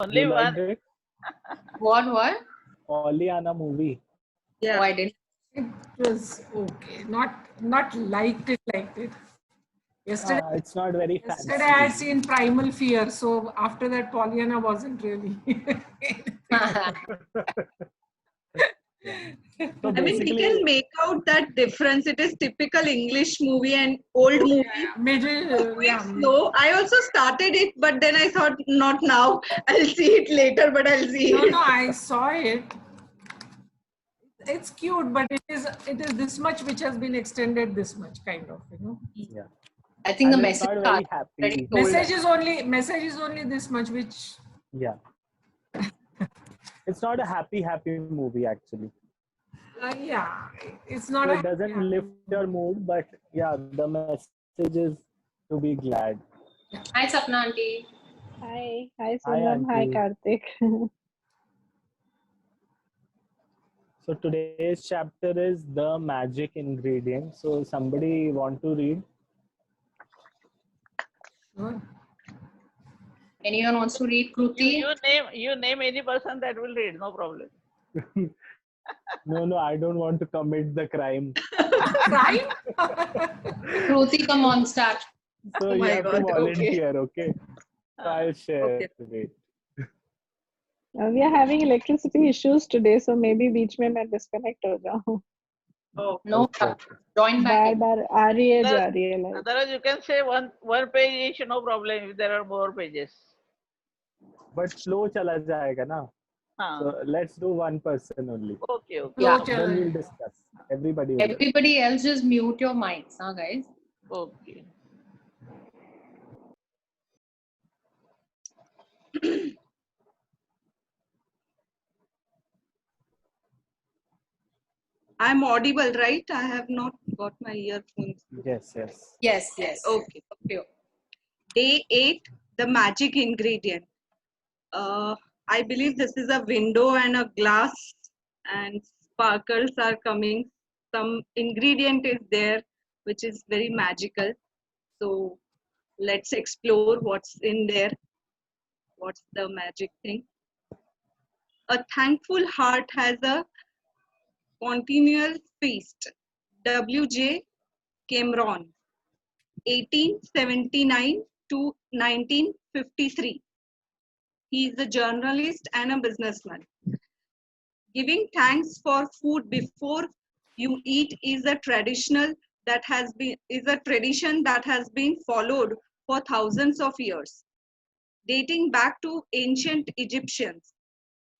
Only You one. liked it? What? Pollyanna movie. Oh, I didn't. It was okay. Not liked it. Yesterday, It's not very yesterday I had fancy. seen Primal Fear, so after that Pollyanna wasn't really. So I mean, we basically, can make out that difference. It is typical English movie and old movie. Middle, yeah. No, I also started it, but then I thought, not now. I'll see it later, but I'll see No, it. no, I saw it. It's cute, but it is this much which has been extended this much, kind of, yeah. I think the And it's message not very is happy. already told. Message is only this much, which Yeah. It's not a happy movie actually. yeah, it's not. So it doesn't lift your mood, but yeah, the message is to be glad. Hi, Sapna auntie. Hi Hi, Sunam. Hi auntie. Karthik. So today's chapter is the magic ingredient. So somebody want to read? Sure. Anyone wants to read Kruti? You name any person that will read, no problem. No, I don't want to commit the crime. Crime? Kruti, come on, start. So Oh you my have to God, okay. volunteer, okay? So I'll share. Okay. Wait. We are having electricity issues today, so maybe बीच में मैं disconnect हो जाऊँ. Oh, No, Okay. join back. बार आ रही है जा रही है like. Otherwise, you can say one page each, no problem if there are more pages. But slow chala jayega na. So let's do one person only. Okay. Yeah. Then we'll discuss. Everybody will. Everybody else just mute your mics, huh, guys? Okay. I'm audible, right? I have not got my earphones. Yes. Yes. Okay. Okay. Day 8, the magic ingredient. I believe this is a window and a glass, and sparkles are coming. Some ingredient is there, which is very magical. So let's explore what's in there. What's the magic thing? A thankful heart has a continual feast. W.J. Cameron, 1879 to 1953. He is a journalist and a businessman. Giving thanks for food before you eat is a tradition that has been followed for thousands of years, dating back to ancient Egyptians.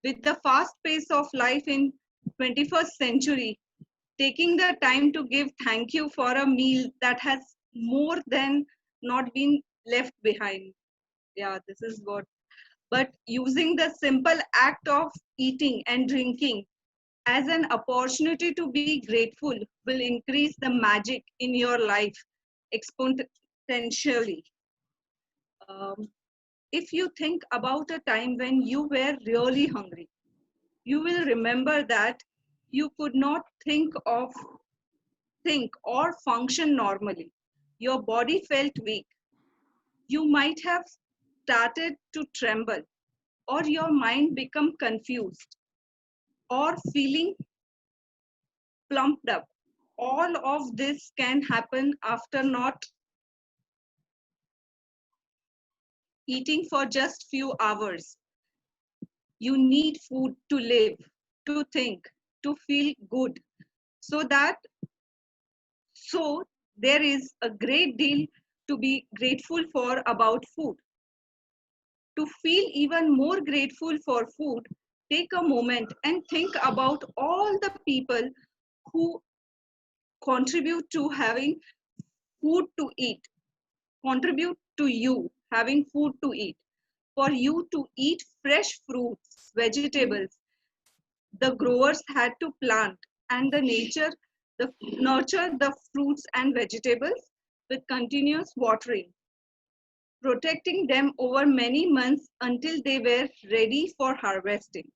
With the fast pace of life in 21st century, taking the time to give thank you for a meal that has more than not been left behind. Yeah, this is what. But using the simple act of eating and drinking as an opportunity to be grateful will increase the magic in your life exponentially. If you think about a time when you were really hungry, you will remember that you could not think or function normally. Your body felt weak. You might have started to tremble, or your mind become confused, or feeling plumped up. All of this can happen after not eating for just few hours. You need food to live, to think, to feel good. So there is a great deal to be grateful for about food. To feel even more grateful for food, take a moment and think about all the people who contribute to having food to eat, contribute to you having food to eat. For you to eat fresh fruits, vegetables, the growers had to plant, and nurture the fruits and vegetables with continuous watering, protecting them over many months until they were ready for harvesting.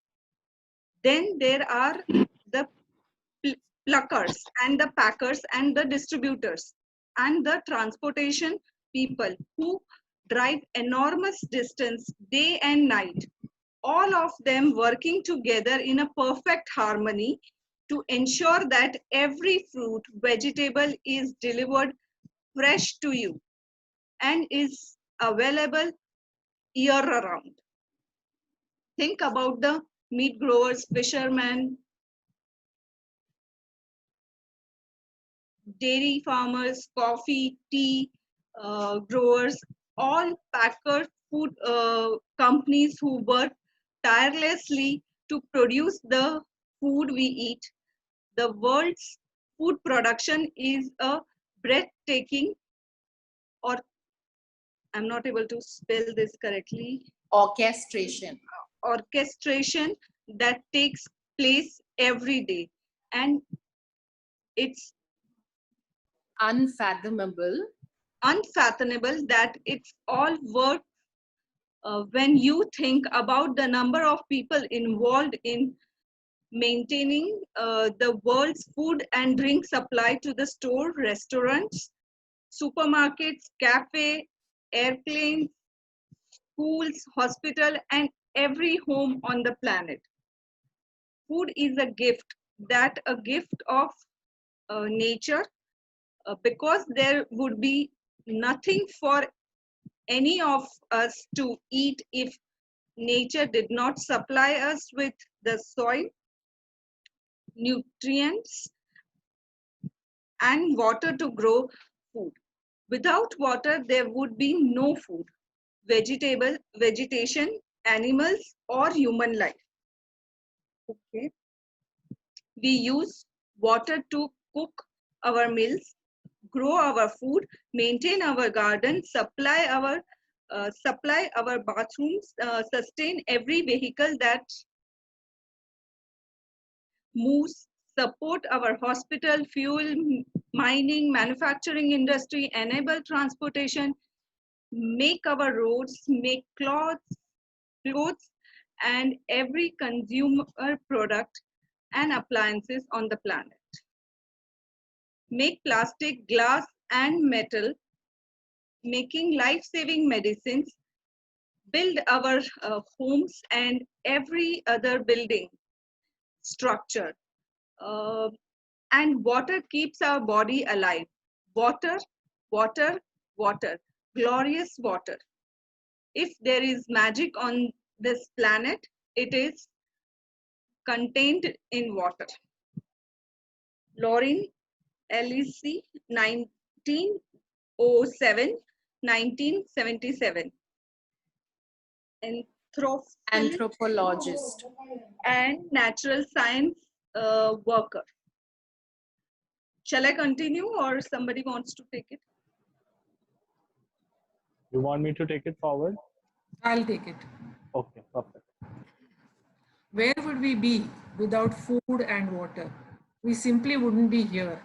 Then there are the pluckers and the packers and the distributors and the transportation people who drive enormous distance day and night all of them working together in a perfect harmony to ensure that every fruit, vegetable is delivered fresh to you and is available year round. Think about the meat growers, fishermen, dairy farmers, coffee, tea growers, all packer food companies who work tirelessly to produce the food we eat. The world's food production is a breathtaking, or I'm not able to spell this correctly, Orchestration. orchestration that takes place every day. And it's Unfathomable. unfathomable that it's all work when you think about the number of people involved in maintaining the world's food and drink supply to the store, restaurants, supermarkets, cafe, airplanes, schools, hospital, and every home on the planet. Food is a gift, that a gift of nature, because there would be nothing for any of us to eat if nature did not supply us with the soil, nutrients, and water to grow food. Without water, there would be no food, vegetation, animals, or human life. Okay. We use water to cook our meals, grow our food, maintain our garden, supply our bathrooms, sustain every vehicle that moves, support our hospital, fuel, mining, manufacturing industry, enable transportation, make our roads, make clothes, and every consumer product and appliances on the planet. Make plastic, glass, and metal, making life-saving medicines, build our homes and every other building structure. And water keeps our body alive. Water, water, water, glorious water. If there is magic on this planet, it is contained in water. Lauren LEC, 1907, 1977. Anthropologist. And natural science worker. Shall I continue or somebody wants to take it? You want me to take it forward? I'll take it. Okay, perfect. Where would we be without food and water? We simply wouldn't be here.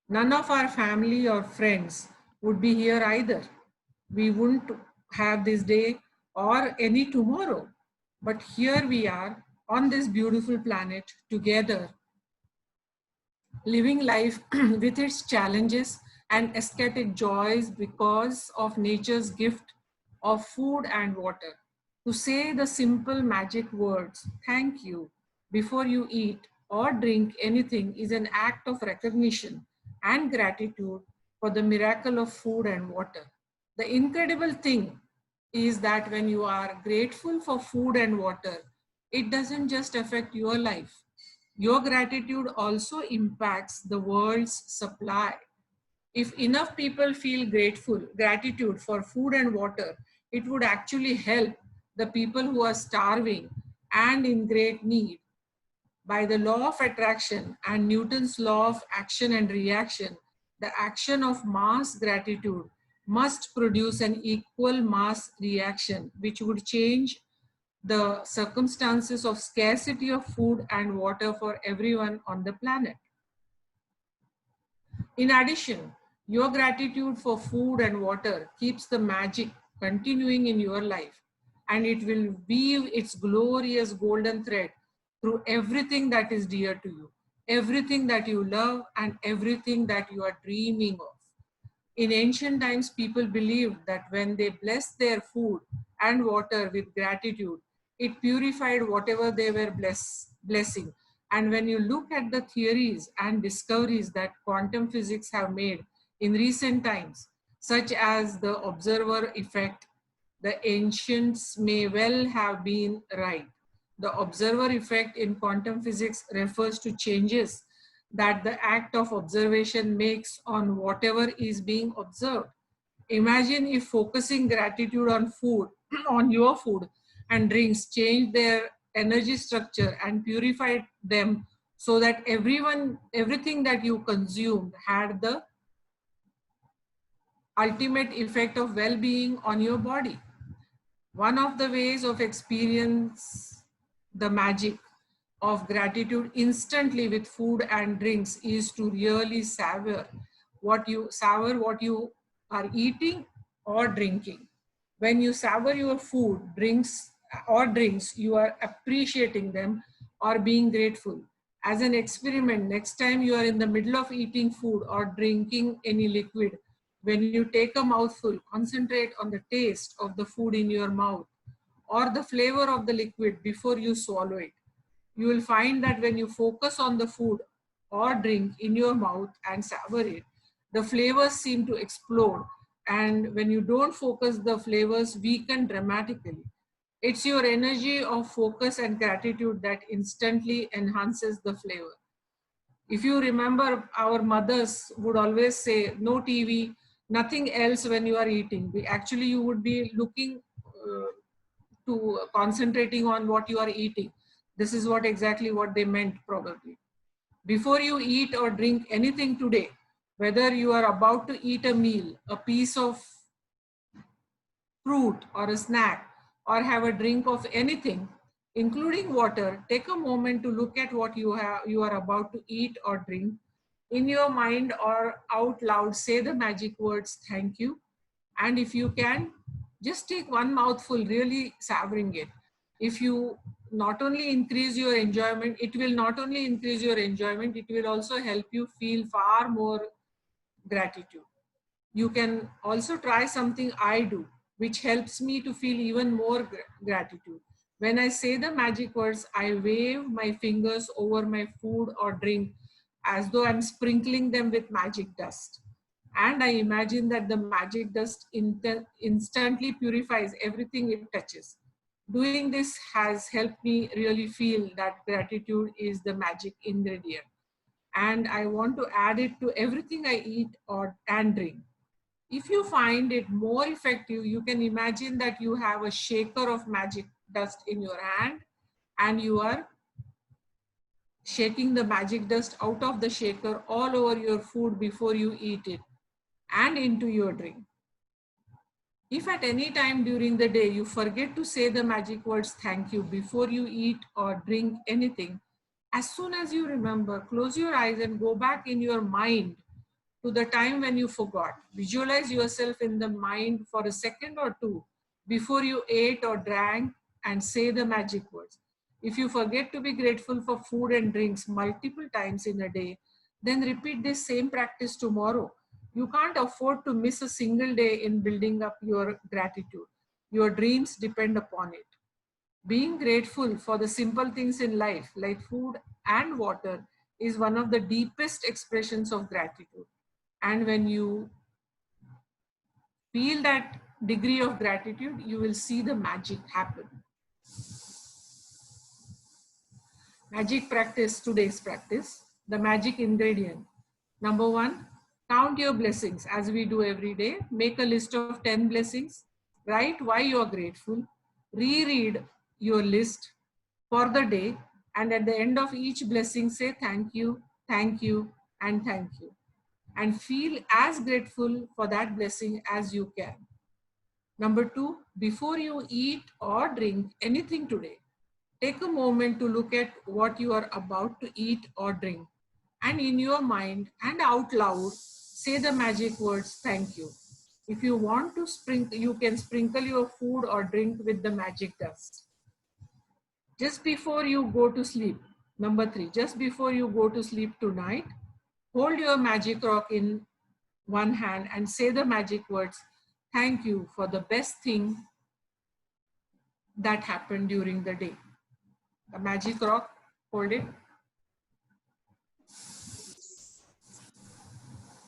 None of our family or friends would be here either. We wouldn't have this day or any tomorrow. But here we are on this beautiful planet together, living life with its challenges and ecstatic joys because of nature's gift of food and water. To say the simple magic words, thank you, before you eat or drink anything is an act of recognition and gratitude for the miracle of food and water. The incredible thing is that when you are grateful for food and water, it doesn't just affect your life. Your gratitude also impacts the world's supply. If enough people feel gratitude for food and water, it would actually help the people who are starving and in great need. By the law of attraction and Newton's law of action and reaction, the action of mass gratitude must produce an equal mass reaction, which would change the circumstances of scarcity of food and water for everyone on the planet. In addition, your gratitude for food and water keeps the magic continuing in your life, and it will weave its glorious golden thread through everything that is dear to you, everything that you love, and everything that you are dreaming of. In ancient times, people believed that when they blessed their food and water with gratitude, it purified whatever they were blessing. And when you look at the theories and discoveries that quantum physics have made in recent times, such as the observer effect, the ancients may well have been right. The observer effect in quantum physics refers to changes that the act of observation makes on whatever is being observed. Imagine if focusing gratitude on food, on your food and drinks changed their energy structure and purified them so that everything that you consumed had the ultimate effect of well-being on your body. One of the ways of experience the magic of gratitude instantly with food and drinks is to really savor what you are eating or drinking. When you savor your food, drinks, you are appreciating them or being grateful. As an experiment, next time you are in the middle of eating food or drinking any liquid, when you take a mouthful, concentrate on the taste of the food in your mouth or the flavor of the liquid before you swallow it. You will find that when you focus on the food or drink in your mouth and savor it, the flavors seem to explode. And when you don't focus, the flavors weaken dramatically. It's your energy of focus and gratitude that instantly enhances the flavor. If you remember, our mothers would always say, no TV, nothing else when you are eating. Actually, you would be looking to concentrating on what you are eating. This is exactly what they meant probably. Before you eat or drink anything today, whether you are about to eat a meal, a piece of fruit or a snack, or have a drink of anything, including water, take a moment to look at what you are about to eat or drink. In your mind or out loud, say the magic words, thank you. And if you can, just take one mouthful, really savoring it. If you not only increase your enjoyment, it will also help you feel far more gratitude. You can also try something I do, which helps me to feel even more gratitude. When I say the magic words, I wave my fingers over my food or drink as though I'm sprinkling them with magic dust. And I imagine that the magic dust instantly purifies everything it touches. Doing this has helped me really feel that gratitude is the magic ingredient. And I want to add it to everything I eat and drink. If you find it more effective, you can imagine that you have a shaker of magic dust in your hand and you are shaking the magic dust out of the shaker all over your food before you eat it and into your drink. If at any time during the day you forget to say the magic words thank you before you eat or drink anything, as soon as you remember, close your eyes and go back in your mind to the time when you forgot. Visualize yourself in the mind for a second or two before you ate or drank and say the magic words. If you forget to be grateful for food and drinks multiple times in a day, then repeat this same practice tomorrow. You can't afford to miss a single day in building up your gratitude. Your dreams depend upon it. Being grateful for the simple things in life, like food and water, is one of the deepest expressions of gratitude. And when you feel that degree of gratitude, you will see the magic happen. Magic practice, today's practice, the magic ingredient. Number 1, count your blessings as we do every day. Make a list of 10 blessings. Write why you are grateful. Reread your list for the day. And at the end of each blessing, say thank you, and thank you. And feel as grateful for that blessing as you can. Number 2, before you eat or drink anything today, take a moment to look at what you are about to eat or drink. And in your mind and out loud, say the magic words, thank you. If you want to sprinkle, you can sprinkle your food or drink with the magic dust. Just before you go to sleep, number 3, just before you go to sleep tonight, hold your magic rock in one hand and say the magic words, thank you for the best thing that happened during the day. The magic rock, hold it.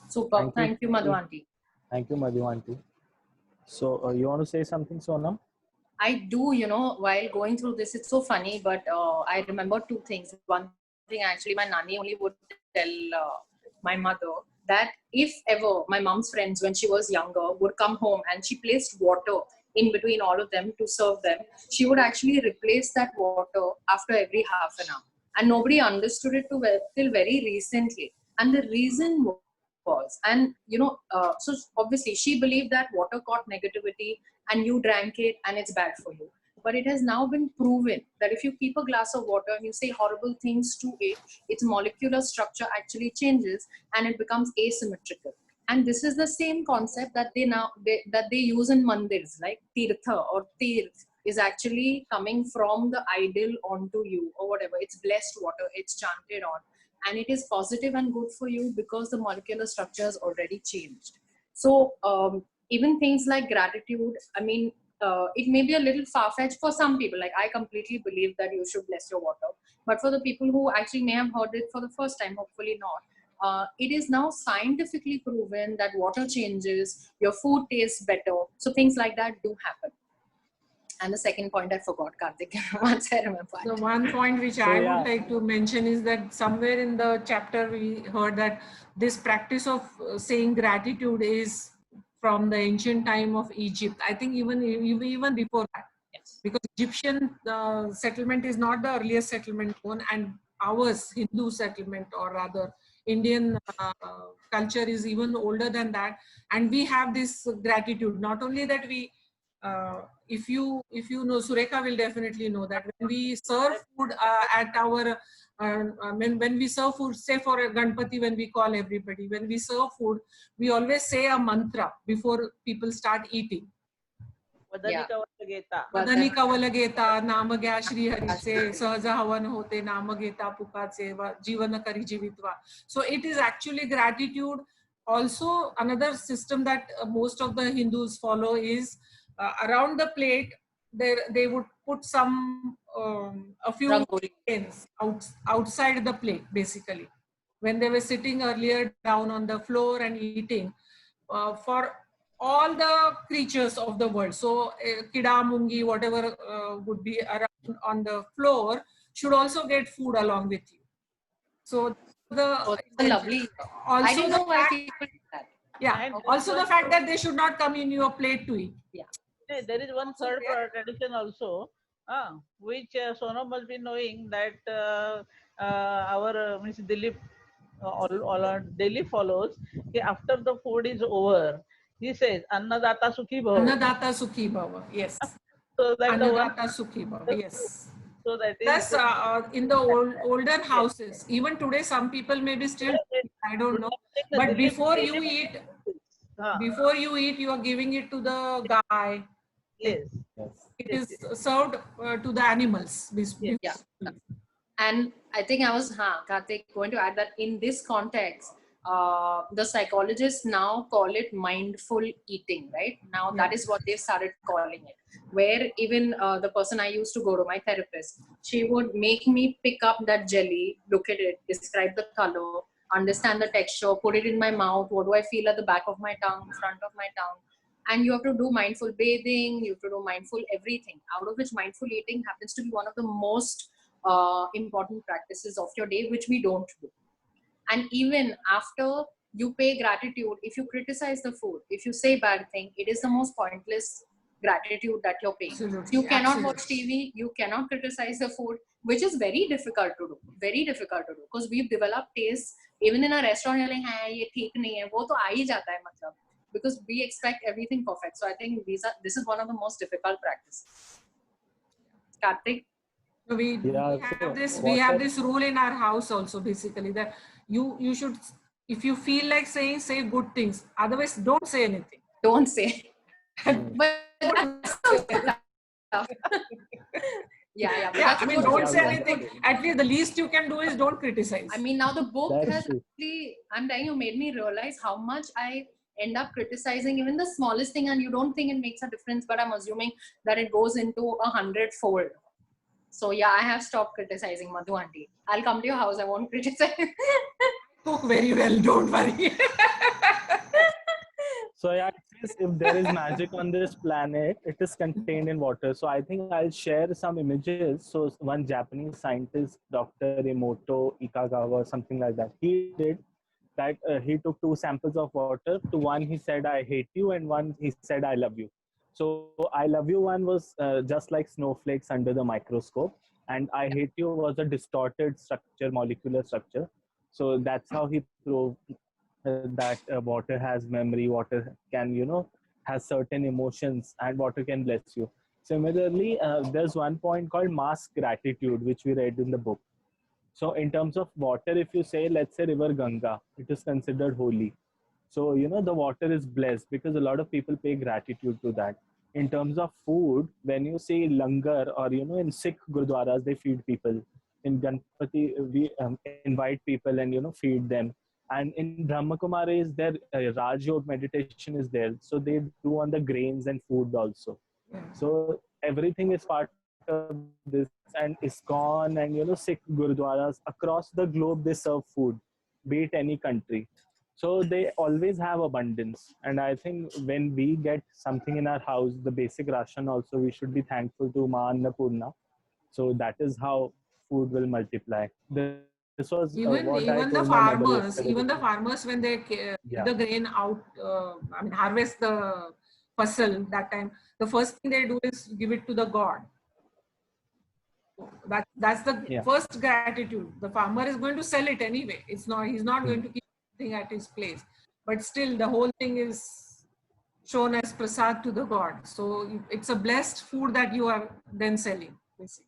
Super. Thank you, Madhu aunty. Thank you, Madhu aunty. So you want to say something, Sonam? I do, while going through this, it's so funny, but I remember two things. One thing, actually, my nanny only would tell my mother that if ever my mom's friends, when she was younger, would come home and she placed water in between all of them to serve them, she would actually replace that water after every half an hour. And nobody understood it till very recently. And the reason was, and so obviously she believed that water caught negativity and you drank it and it's bad for you. But it has now been proven that if you keep a glass of water and you say horrible things to it, its molecular structure actually changes and it becomes asymmetrical. And this is the same concept that they use in mandirs, like tirtha or tirth is actually coming from the idol onto you or whatever. It's blessed water, it's chanted on, and it is positive and good for you because the molecular structure has already changed. So even things like gratitude, I mean, it may be a little far-fetched for some people. Like, I completely believe that you should bless your water. But for the people who actually may have heard it for the first time, hopefully not, it is now scientifically proven that water changes, your food tastes better. So things like that do happen. And the second point I forgot, Karthik, once I remember. The one point which I would like to mention is that somewhere in the chapter we heard that this practice of saying gratitude is from the ancient time of Egypt. I think even before that. Yes. Because Egyptian settlement is not the earliest settlement known, and ours, Hindu settlement, or rather Indian culture, is even older than that. And we have this gratitude. Not only that, we if you know, Surekha will definitely know that when we serve food at our when we serve food, say for a Ganpati, when we call everybody, when we serve food, we always say a mantra before people start eating. Vadani kavalageta. Vadani kavalageta, namagya Shri Harise, sahaja havan hote, namageta pukatse, jivana kari jivitva. So it is actually gratitude. Also, another system that most of the Hindus follow is around the plate, they would put some a few grains outside the plate, basically. When they were sitting earlier down on the floor and eating, for all the creatures of the world. So kida, mungi, whatever would be around on the floor should also get food along with you. So lovely. Also, I didn't know why people do that. Yeah. Also the fact that they should not come in your plate to eat. Yeah. There is one third tradition also, which Sonam must be knowing, that our means Dilip all our daily follows. After the food is over, he says, Annadata Sukhi Bhava. Annadata Sukhi Bhava, yes. So that Annadata Sukhi Bhava, yes. So that is in the older houses. Even today, some people may be still, I don't know. But before you eat, you are giving it to the guy. Yes. It is served to the animals. Yeah. And I think I was, Karthik, going to add that in this context, the psychologists now call it mindful eating, right? Now that is what they started calling it. Where even the person I used to go to, my therapist, she would make me pick up that jelly, look at it, describe the color, understand the texture, put it in my mouth. What do I feel at the back of my tongue, front of my tongue? And you have to do mindful bathing, you have to do mindful everything, out of which mindful eating happens to be one of the most important practices of your day, which we don't do. And even after you pay gratitude, if you criticize the food, if you say bad thing, it is the most pointless gratitude that you're paying. Absolutely. You cannot watch TV, you cannot criticize the food, which is very difficult to do. Very difficult to do, because we've developed taste. Even in a restaurant, you're like, "Hey, ye theek nahi hai," wo to aa hi jata hai, matlab. Because we expect everything perfect. So I think this is one of the most difficult practices. Karthik? We have this rule in our house also, basically, that you should, if you feel like saying, say good things. Otherwise, don't say anything. Don't say. But yeah. I mean, don't say anything. At least the least you can do is don't criticize. I mean, now the book has actually, I'm telling you, made me realize how much I end up criticizing even the smallest thing and you don't think it makes a difference, but I'm assuming that it goes into 100-fold. So yeah, I have stopped criticizing Madhu auntie. I'll come to your house, I won't criticize. Cook very well, don't worry. So yeah, it says if there is magic on this planet, it is contained in water. So I think I'll share some images. So one Japanese scientist, Dr. Emoto Ikagawa, something like that, he did that. He took 2 samples of water. To one he said I hate you, and one he said I love you. So I love you one was just like snowflakes under the microscope, and I hate you was a distorted structure, molecular structure. So that's how he proved that water has memory, water can, has certain emotions, and water can bless you. Similarly, there's one point called mass gratitude, which we read in the book. So in terms of water, if you say, let's say River Ganga, it is considered holy. So, the water is blessed because a lot of people pay gratitude to that. In terms of food, when you say langar or, in Sikh gurdwaras, they feed people. In Ganpati, we invite people and, feed them. And in Brahmakumaris, their Raj Yoga meditation is there. So they do on the grains and food also. So everything is part of this. And ISKCON and, Sikh gurdwaras across the globe, they serve food, be it any country. So they always have abundance. And I think when we get something in our house, the basic ration also, we should be thankful to Ma Annapurna. So that is how food will multiply. This was what I Even the told my mother farmers, yesterday. when they Yeah. the grain out, harvest the fasal that time, the first thing they do is give it to the god. That's the first gratitude. The farmer is going to sell it anyway. He's not going to keep thing at his place, but still the whole thing is shown as prasad to the god. So it's a blessed food that you are then selling, basically.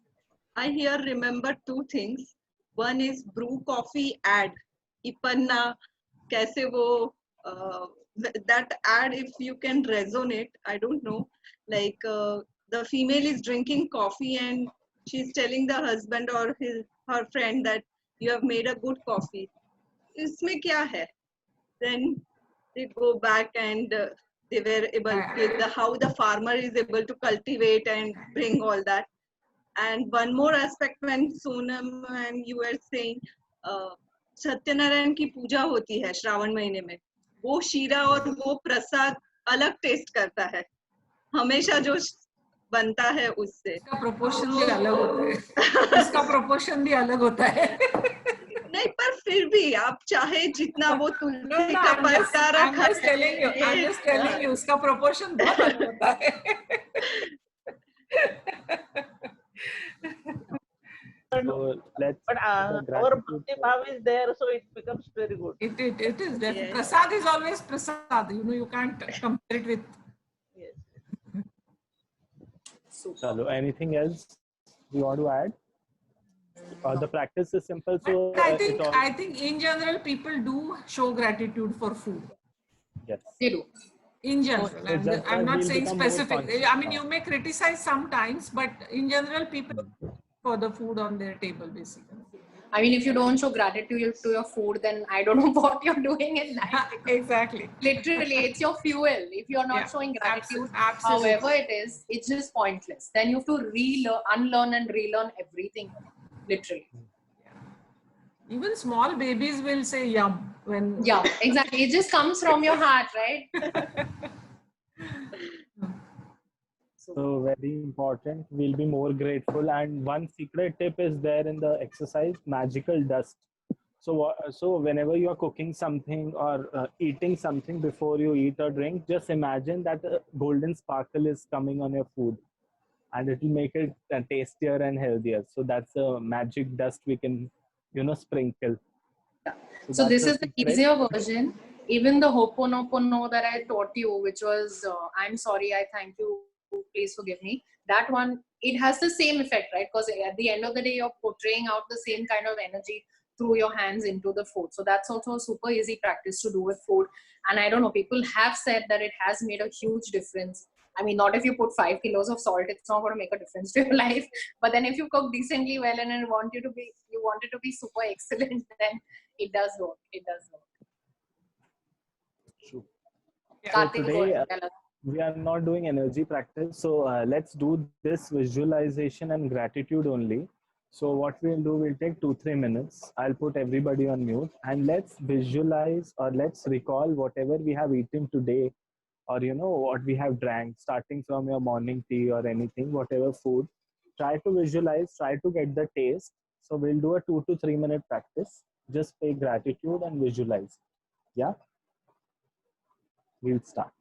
I here remember 2 things. One is brew coffee ad. Ipanna, kaise wo, that ad, if you can resonate, I don't know. Like the female is drinking coffee and she's telling the husband or her friend that you have made a good coffee. Isme kya hai? Then they go back and they were able how the farmer is able to cultivate and bring all that. And one more aspect, when Sonam and you were saying Satyanarayan की पूजा होती है श्रावण महीने में, वो शीरा और वो प्रसाद अलग टेस्ट करता है हमेशा जो बनता है उससे. इसका प्रोपोर्शन भी अलग होता है. इसका प्रोपोर्शन भी अलग होता है. नहीं, पर फिर भी आप चाहे जितना वो तुलसी का पत्ता रखा, I'm just telling you, उसका प्रोपोर्शन बहुत अलग होता है. But our bhakti bhav is there, so it becomes very good. It is. Yes. Prasad is always prasad. You can't compare it with. Yes. Chalo, anything else you want to add? The practice is simple. So I think in general people do show gratitude for food. Yes. They do. In general, I'm not saying specific. I mean, you may conscious. criticize sometimes, but in general, people for the food on their table, basically. I mean, if you don't show gratitude to your food, then I don't know what you're doing in life. Exactly. Literally, it's your fuel. If you're not showing gratitude, however it is, it's just pointless. Then you have to unlearn and relearn everything. Literally. Even small babies will say yum when. Yeah, exactly. It just comes from your heart, right? So very important. We'll be more grateful. And one secret tip is there in the exercise: magical dust. So whenever you are cooking something or eating something, before you eat or drink, just imagine that a golden sparkle is coming on your food, and it will make it tastier and healthier. So that's a magic dust we can, sprinkle. Yeah. So this is the easier version. Even the Ho'oponopono that I taught you, which was I'm sorry, I thank you, please forgive me. That one, it has the same effect, right? Because at the end of the day, you're portraying out the same kind of energy through your hands into the food. So that's also a super easy practice to do with food. And I don't know, people have said that it has made a huge difference. I mean, not if you put 5 kilos of salt, it's not going to make a difference to your life. But then if you cook decently well and you want it to be super excellent, then it does work. It does work. True. Karthik, go today ahead, tell us. we are not doing energy practice. So let's do this visualization and gratitude only. So what we'll do, we'll take 2-3 minutes. I'll put everybody on mute and let's visualize or let's recall whatever we have eaten today, or what we have drank, starting from your morning tea or anything, whatever food. Try to visualize, try to get the taste. So we'll do a 2 to 3 minute practice. Just pay gratitude and visualize. Yeah, we'll start.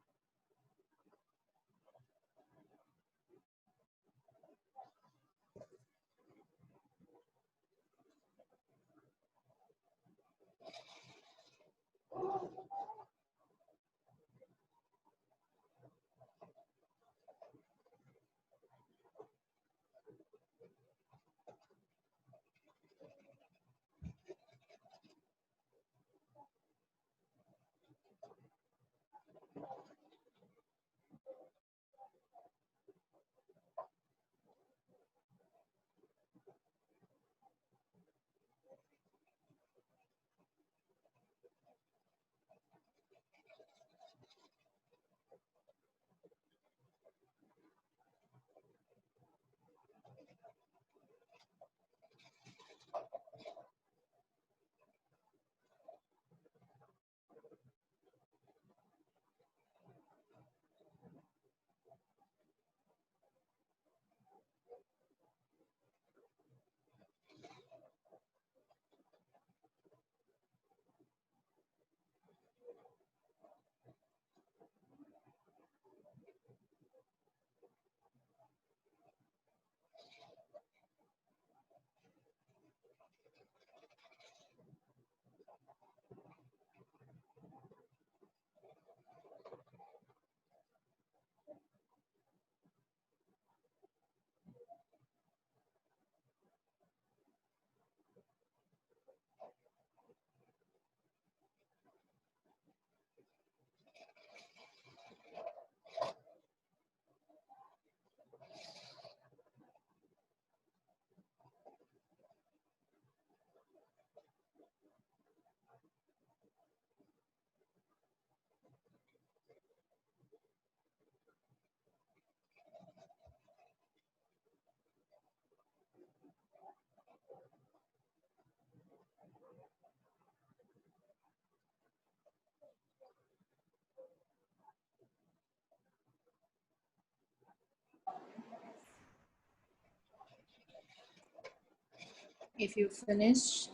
If you finish,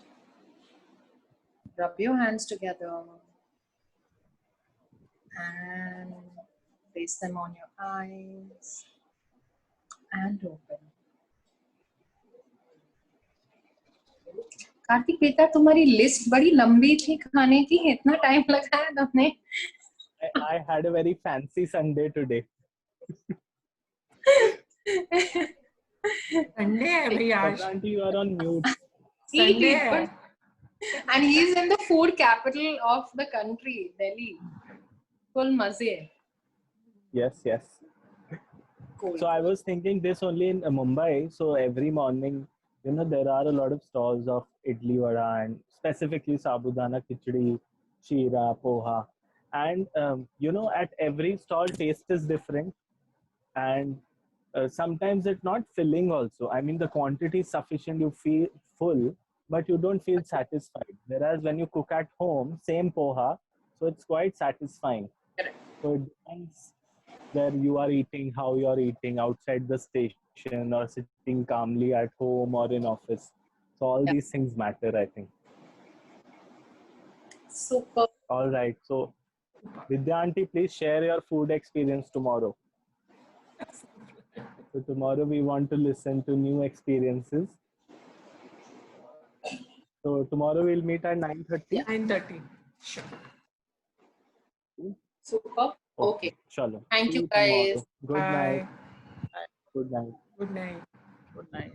rub your hands together and place them on your eyes and open. Kartik बेटा, तुम्हारी list बड़ी लंबी थी खाने की, इतना time लगाया तुमने? I had a very fancy Sunday today. Sunday है भाई आज. Auntie, you are on mute. Sunday Eat, है. and he's in the food capital of the country, Delhi. Full maze. Yes, yes. Cool. So I was thinking this only in Mumbai. So every morning, there are a lot of stalls of idli vada and specifically sabudana khichdi, sheera, poha. And, at every stall, taste is different. And sometimes it's not filling also. I mean, the quantity is sufficient, you feel full, but you don't feel satisfied. Whereas when you cook at home, same poha, so it's quite satisfying. Correct. So it depends where you are eating, how you are eating, outside the station or sitting calmly at home or in office. So all these things matter, I think. Super. All right. So Vidya auntie, please share your food experience tomorrow. So tomorrow we want to listen to new experiences. So tomorrow we'll meet at 9:30. 9:30. Sure. Super. Okay. Chalo. Thank See you, guys. tomorrow. Good night. Bye. Good night. Good night. Good night.